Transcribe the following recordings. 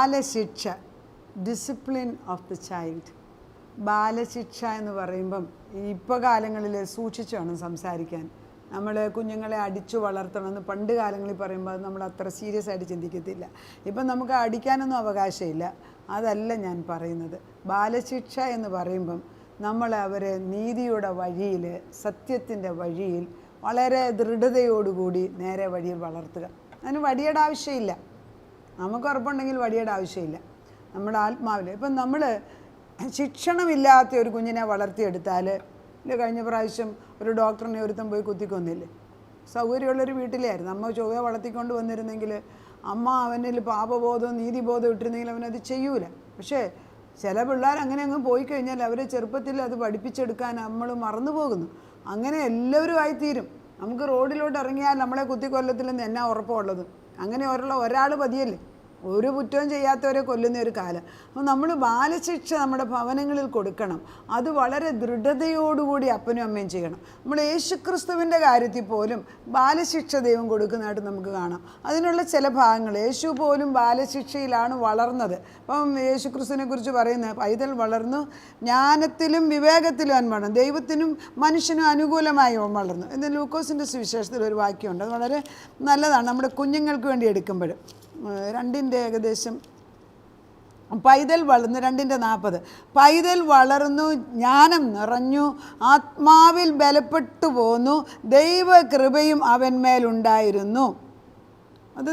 ബാലശിക്ഷ, discipline of the child. ബാലശിക്ഷ എന്ന് പറയുമ്പം ഇപ്പോൾ കാലങ്ങളിൽ സൂക്ഷിച്ചു വേണം സംസാരിക്കാൻ. നമ്മൾ കുഞ്ഞുങ്ങളെ അടിച്ചു വളർത്തണമെന്ന് പണ്ട് കാലങ്ങളിൽ പറയുമ്പോൾ അത് നമ്മൾ അത്ര സീരിയസ് ആയിട്ട് ചിന്തിക്കത്തില്ല. ഇപ്പം നമുക്ക് അടിക്കാനൊന്നും അവകാശമില്ല. അതല്ല ഞാൻ പറയുന്നത്. ബാലശിക്ഷ എന്ന് പറയുമ്പം നമ്മൾ അവരെ നീതിയുടെ വഴിയിൽ, സത്യത്തിൻ്റെ വഴിയിൽ വളരെ ദൃഢതയോടുകൂടി നേരെ വഴിയിൽ വളർത്തുക. അതിന് വടിയുടെ ആവശ്യമില്ല. നമുക്ക് ഉറപ്പുണ്ടെങ്കിൽ വടിയുടെ ആവശ്യമില്ല. നമ്മുടെ ആത്മാവിൽ ഇപ്പം നമ്മൾ ശിക്ഷണമില്ലാത്ത ഒരു കുഞ്ഞിനെ വളർത്തിയെടുത്താൽ, ഇല്ല കഴിഞ്ഞ പ്രാവശ്യം ഒരു ഡോക്ടറിനെ ഒരുത്തം പോയി കുത്തിക്കൊന്നില്ലേ? സൗകര്യമുള്ളൊരു വീട്ടിലായിരുന്നു. അമ്മ ചൊവ്വ വളർത്തിക്കൊണ്ട് വന്നിരുന്നെങ്കിൽ, അമ്മ അവനിൽ പാപബോധവും നീതിബോധവും ഇട്ടിരുന്നെങ്കിൽ അവനത് ചെയ്യൂല. പക്ഷേ ചില പിള്ളേർ അങ്ങനെ അങ്ങ് പോയി കഴിഞ്ഞാൽ അവരെ ചെറുപ്പത്തിൽ അത് പഠിപ്പിച്ചെടുക്കാൻ നമ്മൾ മറന്നു പോകുന്നു. അങ്ങനെ എല്ലാവരും ആയിത്തീരും. നമുക്ക് റോഡിലോട്ട് ഇറങ്ങിയാൽ നമ്മളെ കുത്തിക്കൊല്ലത്തിലെന്ന് എന്നാ ഉറപ്പുള്ളത്? അങ്ങനെ ഒരാൾ മതിയല്ലേ? ഒരു കുറ്റവും ചെയ്യാത്തവരെ കൊല്ലുന്ന ഒരു കാലം. അപ്പോൾ നമ്മൾ ബാലശിക്ഷ നമ്മുടെ ഭവനങ്ങളിൽ കൊടുക്കണം. അത് വളരെ ദൃഢതയോടുകൂടി അപ്പനും അമ്മയും ചെയ്യണം. നമ്മൾ യേശുക്രിസ്തുവിൻ്റെ കാര്യത്തിൽ പോലും ബാലശിക്ഷ ദൈവം കൊടുക്കുന്നതായിട്ട് നമുക്ക് കാണാം. അതിനുള്ള ചില ഭാഗങ്ങൾ, യേശു പോലും ബാലശിക്ഷയിലാണ് വളർന്നത്. അപ്പം യേശുക്രിസ്തുവിനെ കുറിച്ച് പറയുന്നത്, പൈതൽ വളർന്നു ജ്ഞാനത്തിലും വിവേകത്തിലും അവൻ വളർന്നു, ദൈവത്തിനും മനുഷ്യനും അനുകൂലമായി അവൻ വളർന്നു എന്ന് ലൂക്കോസിൻ്റെ സുവിശേഷത്തിൽ ഒരു വാക്യമുണ്ട്. അത് വളരെ നല്ലതാണ് നമ്മുടെ കുഞ്ഞുങ്ങൾക്ക് വേണ്ടി എടുക്കുമ്പോൾ. 2 ഏകദേശം പൈതൽ വളർന്നു 2:40 പൈതൽ വളർന്നു, ജ്ഞാനം നിറഞ്ഞു, ആത്മാവിൽ ബലപ്പെട്ടു പോന്നു, ദൈവകൃപയും അവന്മേലുണ്ടായിരുന്നു. അത്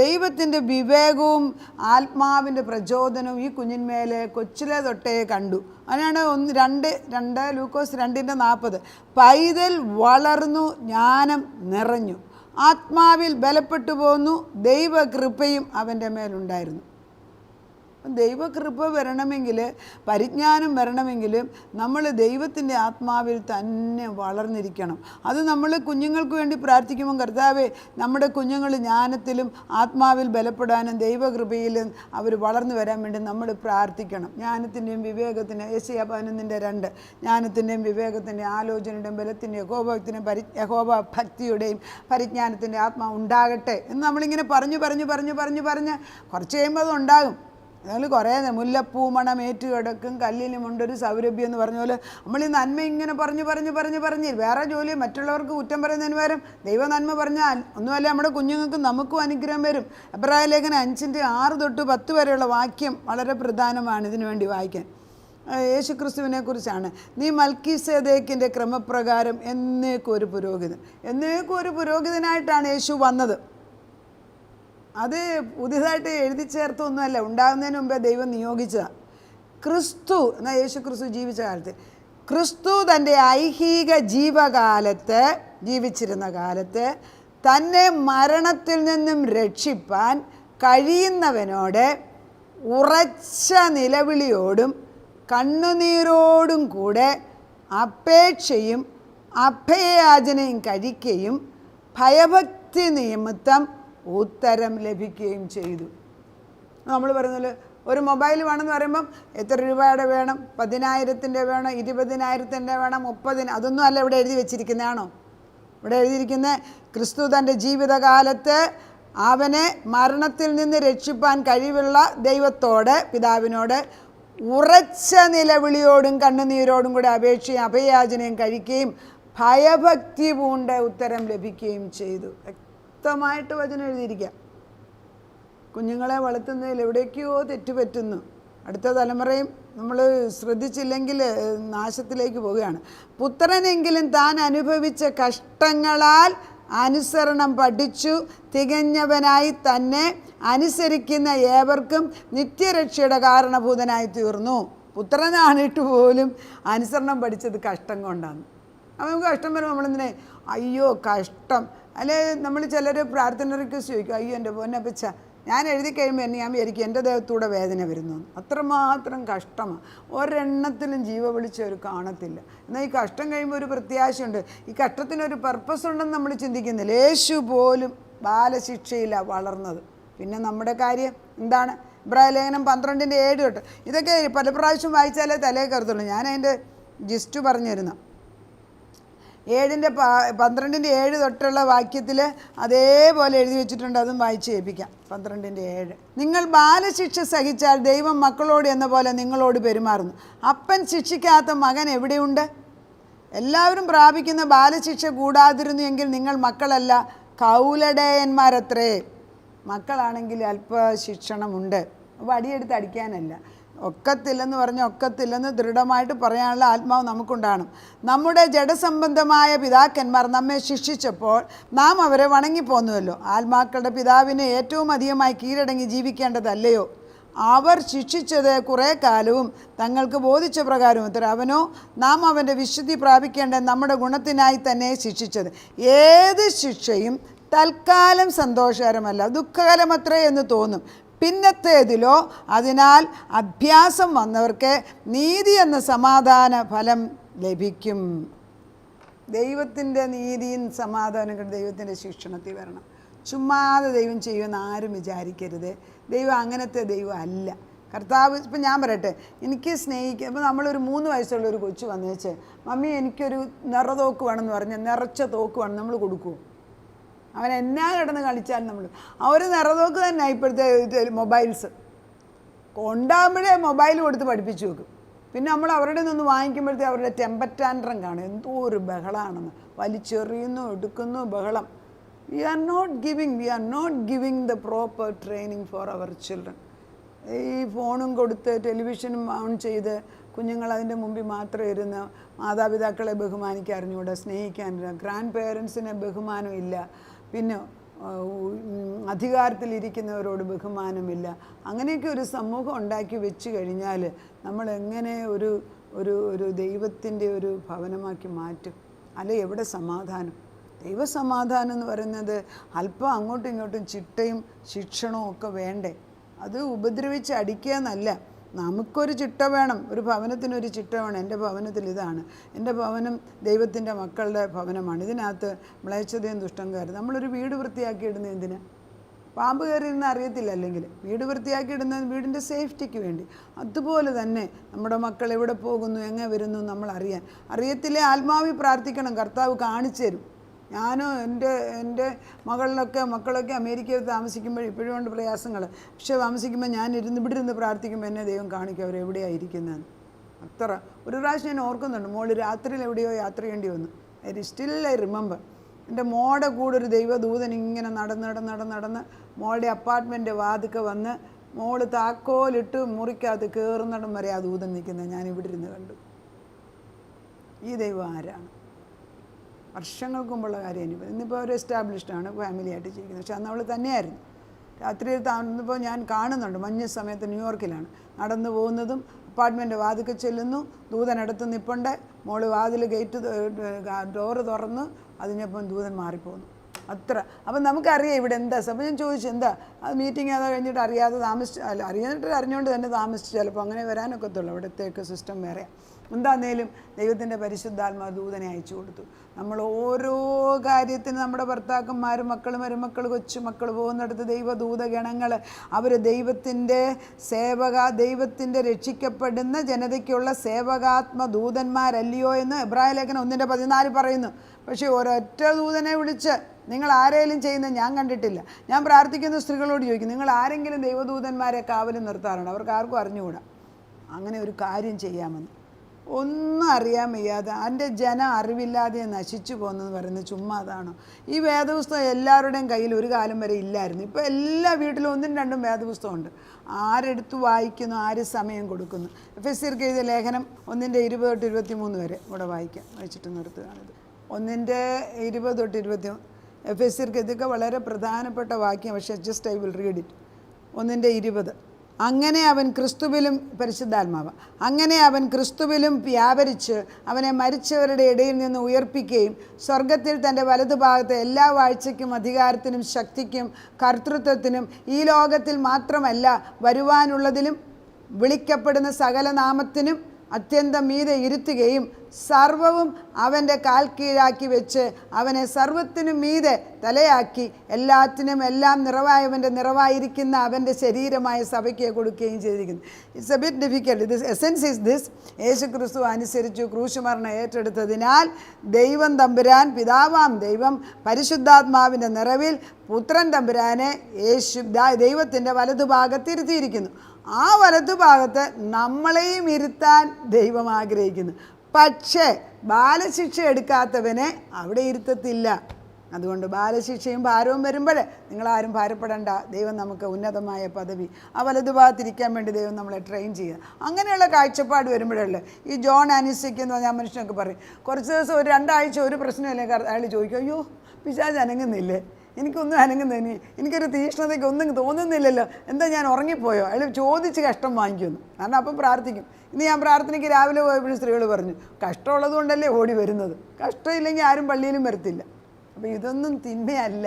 ദൈവത്തിൻ്റെ വിവേകവും ആത്മാവിൻ്റെ പ്രചോദനവും ഈ കുഞ്ഞിന്മേലെ കൊച്ചിലെ തൊട്ടേ കണ്ടു. അതിനാണ് 2 ലൂക്കോസ് 2:40 പൈതൽ വളർന്നു, ജ്ഞാനം നിറഞ്ഞു, ആത്മാവിൽ ബലപ്പെട്ടു പോന്നു, ദൈവകൃപയും അവൻ്റെ മേലുണ്ടായിരുന്നു. ദൈവകൃപ വരണമെങ്കിൽ, പരിജ്ഞാനം വരണമെങ്കിലും നമ്മൾ ദൈവത്തിൻ്റെ ആത്മാവിൽ തന്നെ വളർന്നിരിക്കണം. അത് നമ്മൾ കുഞ്ഞുങ്ങൾക്ക് വേണ്ടി പ്രാർത്ഥിക്കുമ്പോൾ, കർത്താവേ നമ്മുടെ കുഞ്ഞുങ്ങൾ ജ്ഞാനത്തിലും ആത്മാവിൽ ബലപ്പെടാനും ദൈവകൃപയിലും അവർ വളർന്നു വരാൻ വേണ്ടി നമ്മൾ പ്രാർത്ഥിക്കണം. ജ്ഞാനത്തിൻ്റെയും വിവേകത്തിൻ്റെയും, യെശയ്യാ 11:2 ജ്ഞാനത്തിൻ്റെയും വിവേകത്തിൻ്റെയും ആലോചനയുടെയും ബലത്തിൻ്റെയും യഹോവ ഭക്തിയുടെയും പരിജ്ഞാനത്തിൻ്റെ ആത്മാവ് ഉണ്ടാകട്ടെ എന്ന് നമ്മളിങ്ങനെ പറഞ്ഞു കുറച്ച് കഴിയുമ്പോൾ അത് ഉണ്ടാകും. അതിൽ കുറേ മുല്ലപ്പൂ മണം ഏറ്റുകിടക്കും കല്ലിലുമുണ്ടൊരു സൗരഭ്യം എന്ന് പറഞ്ഞ പോലെ നമ്മൾ ഈ നന്മ ഇങ്ങനെ പറഞ്ഞ് വേറെ ജോലി മറ്റുള്ളവർക്ക് കുറ്റം പറയുന്നതിന് പകരം ദൈവ നന്മ പറഞ്ഞാൽ ഒന്നുമല്ല നമ്മുടെ കുഞ്ഞുങ്ങൾക്കും നമുക്കും അനുഗ്രഹം വരും. എബ്രായ ലേഖനം 5:6 തൊട്ട് 10 വരെയുള്ള വാക്യം വളരെ പ്രധാനമാണ് ഇതിനു വേണ്ടി വായിക്കാൻ. യേശുക്രിസ്തുവിനെ കുറിച്ചാണ്. നീ മൽക്കീസേദെക്കിൻ്റെ ക്രമപ്രകാരം എന്നേക്കും ഒരു പുരോഹിതനായിട്ടാണ് യേശു വന്നത്. അത് പുതിയതായിട്ട് എഴുതി ചേർത്തൊന്നുമല്ല, ഉണ്ടാകുന്നതിന് മുമ്പേ ദൈവം നിയോഗിച്ചതാണ്. ക്രിസ്തു എന്നാൽ യേശു ക്രിസ്തു ജീവിച്ച കാലത്ത്, ക്രിസ്തു തൻ്റെ ഐഹിക ജീവിച്ചിരുന്ന കാലത്ത് തന്നെ മരണത്തിൽ നിന്നും രക്ഷിപ്പാൻ കഴിയുന്നവനോട് ഉറച്ച നിലവിളിയോടും കണ്ണുനീരോടും കൂടെ അപേക്ഷയും അഭയയാചനയും കഴിക്കുകയും ഭയഭക്തി നിമിത്തം ഉത്തരം ലഭിക്കുകയും ചെയ്തു. നമ്മൾ പറയുന്നത് ഒരു മൊബൈൽ വേണമെന്ന് പറയുമ്പം എത്ര രൂപയുടെ വേണം? 10,000-ൻ്റെ വേണം, 20,000-ൻ്റെ വേണം, 30,000, അതൊന്നും അല്ല ഇവിടെ എഴുതി വെച്ചിരിക്കുന്നതാണോ? ഇവിടെ എഴുതിയിരിക്കുന്നത് ക്രിസ്തു തൻ്റെ ജീവിതകാലത്ത് അവനെ മരണത്തിൽ നിന്ന് രക്ഷിപ്പാൻ കഴിവുള്ള ദൈവത്തോട്, പിതാവിനോട് ഉറച്ച നിലവിളിയോടും കണ്ണുനീരോടും കൂടെ അപേക്ഷയും അഭയയാചനയും കഴിക്കുകയും ഭയഭക്തി പൂണ്ട ഉത്തരം ലഭിക്കുകയും ചെയ്തു. വ്യക്തമായിട്ട് വചനം എഴുതിയിരിക്കുക. കുഞ്ഞുങ്ങളെ വളർത്തുന്നതിൽ എവിടേക്കോ തെറ്റുപറ്റുന്നു. അടുത്ത തലമുറയും നമ്മൾ ശ്രദ്ധിച്ചില്ലെങ്കിൽ നാശത്തിലേക്ക് പോവുകയാണ്. പുത്രനെങ്കിലും താൻ അനുഭവിച്ച കഷ്ടങ്ങളാൽ അനുസരണം പഠിച്ചു തികഞ്ഞവനായി തന്നെ അനുസരിക്കുന്ന ഏവർക്കും നിത്യരക്ഷയുടെ കാരണഭൂതനായി തീർന്നു. പുത്രനാണിട്ട് പോലും അനുസരണം പഠിച്ചത് കഷ്ടം കൊണ്ടാണ്. അപ്പം നമുക്ക് കഷ്ടം വരുമ്പോൾ നമ്മളെന്തിനെ അയ്യോ കഷ്ടം, അല്ലെ നമ്മൾ ചിലർ പ്രാർത്ഥന റിക്വസ്റ്റ് ചോദിക്കും, അയ്യോ എൻ്റെ പൊന്നപ്പച്ച ഞാൻ എഴുതി കഴിയുമ്പോൾ ഞാൻ വിചാരിക്കും എൻ്റെ ദേഹത്തൂടെ വേദന വരുന്നു. അത്രമാത്രം കഷ്ടമാണ്. ഒരെണ്ണത്തിലും ജീവ വിളിച്ചവർ കാണത്തില്ല. എന്നാൽ ഈ കഷ്ടം കഴിയുമ്പോൾ ഒരു പ്രത്യാശയുണ്ട്. ഈ കഷ്ടത്തിനൊരു പർപ്പസ് ഉണ്ടെന്ന് നമ്മൾ ചിന്തിക്കുന്നില്ല. യേശു പോലും ബാലശിക്ഷയിലാണ് വളർന്നത്. പിന്നെ നമ്മുടെ കാര്യം എന്താണ്? എബ്രായ ലേഖനം 12:7 തൊട്ട് ഇതൊക്കെ പല പ്രാവശ്യം വായിച്ചാലേ തലേ കയറത്തുള്ളൂ. ഞാൻ അതിൻ്റെ ജിസ്റ്റ് പറഞ്ഞു തരുന്ന 12:7 തൊട്ടുള്ള വാക്യത്തിൽ അതേപോലെ എഴുതി വെച്ചിട്ടുണ്ട്. അതും വായിച്ച് കേൾപ്പിക്കാം. 12:7. നിങ്ങൾ ബാലശിക്ഷ സഹിച്ചാൽ ദൈവം മക്കളോട് എന്ന പോലെ നിങ്ങളോട് പെരുമാറുന്നു. അപ്പൻ ശിക്ഷിക്കാത്ത മകൻ എവിടെയുണ്ട്? എല്ലാവരും പ്രാപിക്കുന്ന ബാലശിക്ഷ കൂടാതിരുന്നു എങ്കിൽ നിങ്ങൾ മക്കളല്ല, കൗലടയന്മാരത്രേ. മക്കളാണെങ്കിൽ അല്പ ശിക്ഷണമുണ്ട്. വടിയെടുത്ത് അടിക്കാനല്ല. ഒക്കത്തില്ലെന്ന് പറഞ്ഞ് ഒക്കത്തില്ലെന്ന് ദൃഢമായിട്ട് പറയാനുള്ള ആത്മാവ് നമുക്കുണ്ടാകണം. നമ്മുടെ ജഡസംബന്ധമായ പിതാക്കന്മാർ നമ്മെ ശിക്ഷിച്ചപ്പോൾ നാം അവരെ വണങ്ങിപ്പോന്നുവല്ലോ. ആത്മാക്കളുടെ പിതാവിനെ ഏറ്റവും അധികമായി കീഴടങ്ങി ജീവിക്കേണ്ടതല്ലയോ? അവർ ശിക്ഷിച്ചത് കുറേ കാലവും തങ്ങൾക്ക് ബോധിച്ച പ്രകാരവും അത്ര. അവനോ നാം അവൻ്റെ വിശുദ്ധി പ്രാപിക്കേണ്ട നമ്മുടെ ഗുണത്തിനായി തന്നെ ശിക്ഷിച്ചത്. ഏത് ശിക്ഷയും തൽക്കാലം സന്തോഷകരമല്ല, ദുഃഖകരമത്രേ എന്ന് തോന്നും. പിന്നത്തേതിലോ അതിനാൽ അഭ്യാസം വന്നവർക്ക് നീതി എന്ന സമാധാന ഫലം ലഭിക്കും. ദൈവത്തിൻ്റെ നീതിയും സമാധാനം ദൈവത്തിൻ്റെ ശിക്ഷണത്തിൽ വരണം. ചുമ്മാതെ ദൈവം ചെയ്യുമെന്ന് ആരും വിചാരിക്കരുത്. ദൈവം അങ്ങനത്തെ ദൈവം അല്ല. കർത്താവ് ഇപ്പം ഞാൻ പറയട്ടെ, എനിക്ക് സ്നേഹിക്കുക. ഇപ്പോൾ നമ്മളൊരു 3 വയസ്സുള്ള ഒരു കൊച്ചു വന്നേച്ച് മമ്മി എനിക്കൊരു നിറതോക്ക് വേണമെന്ന് പറഞ്ഞാൽ നിറച്ച തോക്ക് വേണം, നമ്മൾ കൊടുക്കുമോ? അവൻ എന്നാ കിടന്ന് കളിച്ചാലും നമ്മൾ ഒരു നിറതോക്ക് തന്നെ ഇപ്പോഴത്തെ മൊബൈൽസ് കൊണ്ടാകുമ്പോഴേ മൊബൈൽ കൊടുത്ത് പഠിപ്പിച്ചു വെക്കും. പിന്നെ നമ്മൾ അവരുടെ നിന്ന് വാങ്ങിക്കുമ്പോഴത്തേ അവരുടെ ടെമ്പർ ടാൻട്രം കാണും. എന്തോ ഒരു ബഹളമാണെന്ന്, വലിച്ചെറിയുന്നു, എടുക്കുന്നു, ബഹളം. We are not giving the proper training for our children. ഈ ഫോണും കൊടുത്ത് ടെലിവിഷനും ഓൺ ചെയ്ത് കുഞ്ഞുങ്ങൾ അതിൻ്റെ മുമ്പിൽ മാത്രം ഇരുന്ന് മാതാപിതാക്കളെ ബഹുമാനിക്കാൻ അറിഞ്ഞുകൂടാ, സ്നേഹിക്കാനില്ല, ഗ്രാൻഡ് പേരൻസിനെ ബഹുമാനമില്ല, പിന്നെ അധികാരത്തിലിരിക്കുന്നവരോട് ബഹുമാനമില്ല. അങ്ങനെയൊക്കെ ഒരു സമൂഹം ഉണ്ടാക്കി വെച്ച് കഴിഞ്ഞാൽ നമ്മൾ എങ്ങനെ ഒരു ഒരു ഒരു ദൈവത്തിൻ്റെ ഒരു ഭവനമാക്കി മാറ്റും? അല്ല, എവിടെ സമാധാനം? ദൈവസമാധാനം എന്ന് പറയുന്നത് അല്പം അങ്ങോട്ടും ഇങ്ങോട്ടും ചിട്ടയും ശിക്ഷണവും ഒക്കെ വേണ്ടേ? അത് ഉപദ്രവിച്ച് അടിക്കുക എന്നല്ല. നമുക്കൊരു ചിട്ട വേണം, ഒരു ഭവനത്തിനൊരു ചിട്ട വേണം. എൻ്റെ ഭവനത്തിൽ ഇതാണ്, എൻ്റെ ഭവനം ദൈവത്തിൻ്റെ മക്കളുടെ ഭവനമാണ്, ഇതിനകത്ത് മ്ലേച്ഛതയും ദുഷ്ടം കയറി. നമ്മളൊരു വീട് വൃത്തിയാക്കി ഇടുന്നത് എന്തിനാ? പാമ്പ് കയറിയിരുന്ന് അറിയത്തില്ല. അല്ലെങ്കിൽ വീട് വൃത്തിയാക്കി ഇടുന്നത് വീടിൻ്റെ സേഫ്റ്റിക്ക് വേണ്ടി. അതുപോലെ തന്നെ നമ്മുടെ മക്കൾ എവിടെ പോകുന്നു, എങ്ങനെ വരുന്നു നമ്മൾ അറിയത്തില്ലേ? ആത്മാവിൽ പ്രാർത്ഥിക്കണം, കർത്താവ് കാണിച്ചു തരും. ഞാനും എൻ്റെ മക്കളൊക്കെ അമേരിക്കയിൽ താമസിക്കുമ്പോൾ ഇപ്പോഴും ഉണ്ട് പ്രയാസങ്ങൾ. പക്ഷേ താമസിക്കുമ്പോൾ ഞാൻ ഇവിടെ ഇരുന്ന് പ്രാർത്ഥിക്കുമ്പോൾ എന്നെ ദൈവം കാണിക്കും അവരെവിടെയാണ് ഇരിക്കുന്നതെന്ന്. അത്ര ഒരു പ്രാവശ്യം ഞാൻ ഓർക്കുന്നുണ്ട്, മോള് രാത്രിയിൽ എവിടെയോ യാത്ര ചെയ്യേണ്ടി വന്നു. I remember. എൻ്റെ മോളുടെ കൂടെ ഒരു ദൈവദൂതൻ ഇങ്ങനെ നടന്ന് മോളുടെ അപ്പാർട്ട്മെൻറ്റ് വാതിക്കെ വന്ന് മോള് താക്കോലിട്ട് മുറിക്കകത്ത് കയറുന്നിടം വരെ ആ ദൂതൻ നിൽക്കുന്നത് ഞാൻ ഇവിടെ ഇരുന്ന് കണ്ടു. ഈ ദൈവം ആരാണ്? വർഷങ്ങൾക്ക് മുമ്പുള്ള കാര്യം. ഇന്നിപ്പോൾ ഒരു എസ്റ്റാബ്ലിഷ്ഡാണ്, ഫാമിലിയായിട്ട് ജീവിക്കുന്നത്. പക്ഷെ അന്ന് അവൾ തന്നെയായിരുന്നു. രാത്രിയിൽ താഴ്ന്നപ്പോൾ ഞാൻ കാണുന്നുണ്ട്, മഞ്ഞ സമയത്ത് ന്യൂയോർക്കിലാണ് നടന്നു പോകുന്നതും അപ്പാർട്ട്മെൻറ്റ് വാതിക്കെ ചെല്ലുന്നു, ദൂതനടുത്ത് നിൽപ്പുണ്ട്, മോള് വാതിൽ ഡോറ് തുറന്ന് അതിനൊപ്പം ദൂതൻ മാറിപ്പോകുന്നു. അത്ര. അപ്പം നമുക്കറിയാം ഇവിടെ എന്താ. അപ്പം ഞാൻ ചോദിച്ചു എന്താ അത് മീറ്റിംഗ് അത് കഴിഞ്ഞിട്ട് അറിയാതെ അറിഞ്ഞുകൊണ്ട് തന്നെ താമസിച്ച് ചിലപ്പോൾ അങ്ങനെ വരാനൊക്കത്തുള്ളൂ. അവിടത്തേക്ക് സിസ്റ്റം വേറെ. എന്താന്നേലും ദൈവത്തിൻ്റെ പരിശുദ്ധാത്മാ ദൂതനെ അയച്ചു കൊടുത്തു. നമ്മൾ ഓരോ കാര്യത്തിനും നമ്മുടെ ഭർത്താക്കന്മാരും മക്കളും മരുമക്കൾ കൊച്ചുമക്കൾ പോകുന്നിടത്ത് ദൈവദൂതഗണങ്ങൾ അവർ ദൈവത്തിൻ്റെ രക്ഷിക്കപ്പെടുന്ന ജനതയ്ക്കുള്ള സേവകാത്മദൂതന്മാരല്ലയോ എന്ന് എബ്രായ ലേഖനം 1:14 പറയുന്നു. പക്ഷേ ഒരൊറ്റ ദൂതനെ വിളിച്ച് നിങ്ങൾ ആരെങ്കിലും ചെയ്യുന്നത് ഞാൻ കണ്ടിട്ടില്ല. ഞാൻ പ്രാർത്ഥിക്കുന്ന സ്ത്രീകളോട് ചോദിക്കും, നിങ്ങൾ ആരെങ്കിലും ദൈവദൂതന്മാരെ കാവലും നിർത്താറുണ്ട്? അവർക്ക് ആർക്കും അറിഞ്ഞുകൂടാ അങ്ങനെ ഒരു കാര്യം ചെയ്യാമെന്ന്. ഒന്നും അറിയാൻ വയ്യാതെ എൻ്റെ ജനം അറിവില്ലാതെ നശിച്ചു പോകുന്നതെന്ന് പറയുന്നത് ചുമ്മാ അതാണോ? ഈ വേദപുസ്തകം എല്ലാവരുടെയും കയ്യിൽ ഒരു കാലം വരെ ഇല്ലായിരുന്നു. ഇപ്പോൾ എല്ലാ വീട്ടിലും 1ഉം 2ഉം വേദപുസ്തകമുണ്ട്. ആരെടുത്ത് വായിക്കുന്നു, ആര് സമയം കൊടുക്കുന്നു? എഫെസ്യർക്ക് എഴുതിയ ലേഖനം 1:20-23 വരെ ഇവിടെ വായിച്ചിട്ട് നിർത്തുകയാണിത്. 1:20-23 എഫെസ്യർക്ക്. ഇതൊക്കെ വളരെ പ്രധാനപ്പെട്ട വാക്യം. പക്ഷേ just I will read it. 1:20. അങ്ങനെ അവൻ ക്രിസ്തുവിലും, പരിശുദ്ധാത്മാവ്, അങ്ങനെ അവൻ ക്രിസ്തുവിലും വ്യാപരിച്ച് അവനെ മരിച്ചവരുടെ ഇടയിൽ നിന്ന് ഉയർപ്പിക്കുകയും സ്വർഗത്തിൽ തൻ്റെ വലതുഭാഗത്തെ എല്ലാ വാഴ്ചയ്ക്കും അധികാരത്തിനും ശക്തിക്കും കർത്തൃത്വത്തിനും ഈ ലോകത്തിൽ മാത്രമല്ല വരുവാനുള്ളതിലും വിളിക്കപ്പെടുന്ന സകല നാമത്തിനും അത്യന്തം മീതെ ഇരുത്തുകയും സർവവും അവൻ്റെ കാൽ കീഴാക്കി വെച്ച് അവനെ സർവത്തിനും മീതെ തലയാക്കി എല്ലാത്തിനും എല്ലാം നിറവായവൻ്റെ നിറവായിരിക്കുന്ന അവൻ്റെ ശരീരമായ സഭയ്ക്ക് കൊടുക്കുകയും ചെയ്തിരിക്കുന്നു. It's a bit difficult. This essence is this: Yeshu Kristu അനുസരിച്ചു ക്രൂശുമരണം ഏറ്റെടുത്തതിനാൽ ദൈവം തമ്പുരാൻ, പിതാവാം ദൈവം പരിശുദ്ധാത്മാവിൻ്റെ നിറവിൽ പുത്രൻ തമ്പുരാനെ ദൈവത്തിൻ്റെ വലതുഭാഗത്ത് ഇരുത്തിയിരിക്കുന്നു. ആ വലതുഭാഗത്ത് നമ്മളെയും ഇരുത്താൻ ദൈവം ആഗ്രഹിക്കുന്നു. പക്ഷേ ബാലശിക്ഷ എടുക്കാത്തവനെ അവിടെ ഇരുത്തത്തില്ല. അതുകൊണ്ട് ബാലശിക്ഷയും ഭാരവും വരുമ്പോൾ നിങ്ങളാരും ഭാരപ്പെടേണ്ട. ദൈവം നമുക്ക് ഉന്നതമായ പദവി, ആ വലതുഭാഗത്തിരിക്കാൻ വേണ്ടി ദൈവം നമ്മളെ ട്രെയിൻ ചെയ്യുക. അങ്ങനെയുള്ള കാഴ്ചപ്പാട് വരുമ്പോഴല്ലേ ഈ ജോൺ അനിസിക്ക് എന്ന് പറഞ്ഞാൽ മനുഷ്യനൊക്കെ പറയും, കുറച്ച് ദിവസം ഒരു 2 ആഴ്ച ഒരു പ്രശ്നമില്ലേ, അയാൾ ചോദിക്കും, അയ്യോ പിശാച് അനങ്ങുന്നില്ലേ, എനിക്കൊന്നും അനങ്ങുന്നതിന്, എനിക്കൊരു തീഷ്ണതയ്ക്ക് ഒന്നും തോന്നുന്നില്ലല്ലോ, എന്താ ഞാൻ ഉറങ്ങിപ്പോയോ? അയാൾ ചോദിച്ച് കഷ്ടം വാങ്ങിക്കുന്നു. കാരണം അപ്പം പ്രാർത്ഥിക്കും. ഇന്ന് ഞാൻ പ്രാർത്ഥനയ്ക്ക് രാവിലെ പോയപ്പോഴും സ്ത്രീകൾ പറഞ്ഞു, കഷ്ടമുള്ളത് കൊണ്ടല്ലേ ഓടി വരുന്നത്, കഷ്ടമില്ലെങ്കിൽ ആരും പള്ളിയിലും വരത്തില്ല. അപ്പോൾ ഇതൊന്നും തിന്മയല്ല,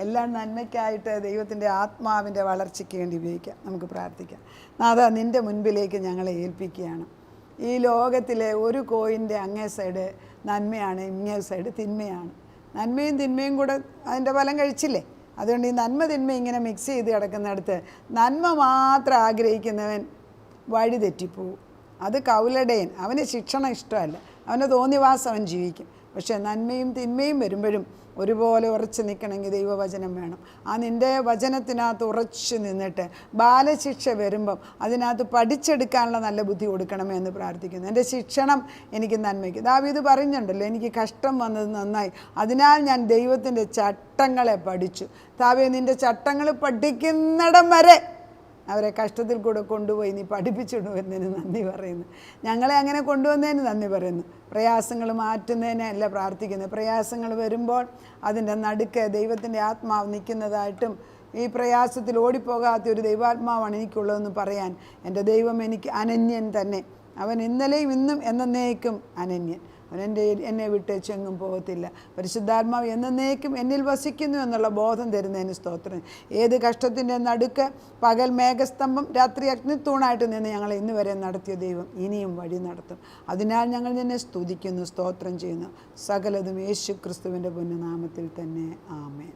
എല്ലാം നന്മയ്ക്കായിട്ട് ദൈവത്തിൻ്റെ ആത്മാവിൻ്റെ വളർച്ചയ്ക്ക് വേണ്ടി ഉപയോഗിക്കാം. നമുക്ക് പ്രാർത്ഥിക്കാം. നാഥാ, നിൻ്റെ മുൻപിലേക്ക് ഞങ്ങളെ ഏൽപ്പിക്കുകയാണ്. ഈ ലോകത്തിലെ ഒരു കോയിൻ്റെ അങ്ങേ സൈഡ് നന്മയാണ്, ഇങ്ങേ സൈഡ് തിന്മയാണ്. നന്മയും തിന്മയും കൂടെ അതിൻ്റെ ഫലം കഴിച്ചില്ലേ? അതുകൊണ്ട് ഈ നന്മ തിന്മ ഇങ്ങനെ മിക്സ് ചെയ്ത് കിടക്കുന്നിടത്ത് നന്മ മാത്രം ആഗ്രഹിക്കുന്നവൻ വഴി തെറ്റിപ്പോവും. അത് കൗലടയൻ, അവന് ശിക്ഷണം ഇഷ്ടമല്ല, അവന് തോന്നിവാസം അവൻ ജീവിക്കും. പക്ഷേ നന്മയും തിന്മയും വരുമ്പോഴും ഒരുപോലെ ഉറച്ചു നിൽക്കണമെങ്കിൽ ദൈവവചനം വേണം. ആ നിൻ്റെ വചനത്തിനകത്ത് ഉറച്ചു നിന്നിട്ട് ബാലശിക്ഷ വരുമ്പം അതിനകത്ത് പഠിച്ചെടുക്കാനുള്ള നല്ല ബുദ്ധി കൊടുക്കണമേ എന്ന് പ്രാർത്ഥിക്കുന്നു. എൻ്റെ ശിക്ഷണം എനിക്ക് നന്മയ്ക്ക്. ദാവീദ് പറയുന്നുണ്ടല്ലോ, എനിക്ക് കഷ്ടം വന്നത് നന്നായി, അതിനാൽ ഞാൻ ദൈവത്തിൻ്റെ ചട്ടങ്ങളെ പഠിച്ചു. താവേ, നിൻ്റെ ചട്ടങ്ങൾ പഠിക്കുന്നിടം വരെ അവരെ കഷ്ടത്തിൽ കൂടെ കൊണ്ടുപോയി നീ പഠിപ്പിച്ചിടുന്നതിന് നന്ദി പറയുന്നു. ഞങ്ങളെ അങ്ങനെ കൊണ്ടുവന്നതിന് നന്ദി പറയുന്നു. പ്രയാസങ്ങൾ മാറ്റുന്നതിനല്ല പ്രാർത്ഥിക്കുന്നത്. പ്രയാസങ്ങൾ വരുമ്പോൾ അതിൻ്റെ നടുക്ക് ദൈവത്തിൻ്റെ ആത്മാവ് നിൽക്കുന്നതായിട്ടും ഈ പ്രയാസത്തിൽ ഓടിപ്പോകാത്ത ഒരു ദൈവാത്മാവാണ് എനിക്കുള്ളതെന്ന് പറയാൻ എൻ്റെ ദൈവം എനിക്ക് അനന്യൻ തന്നെ. അവൻ ഇന്നലെയും ഇന്നും എന്നേക്കും അനന്യൻ. അവൻ എന്നെ വിട്ടേച്ചെങ്ങും പോകത്തില്ല. പരിശുദ്ധാത്മാവ് എന്നേക്കും എന്നിൽ വസിക്കുന്നു എന്നുള്ള ബോധം തരുന്നതിന് സ്തോത്രം. ഏത് കഷ്ടത്തിൻ്റെ നടുക്ക് പകൽ മേഘസ്തംഭം രാത്രി അഗ്നിത്തൂണായിട്ട് നിന്ന് ഞങ്ങളെ ഇന്ന് വരെ നടത്തിയ ദൈവം ഇനിയും വഴി നടത്തും. അതിനാൽ ഞങ്ങൾ നിന്നെ സ്തുതിക്കുന്നു, സ്തോത്രം ചെയ്യുന്നു. സകലതും യേശു ക്രിസ്തുവിൻ്റെ പുണ്യനാമത്തിൽ തന്നെ. ആമേൻ.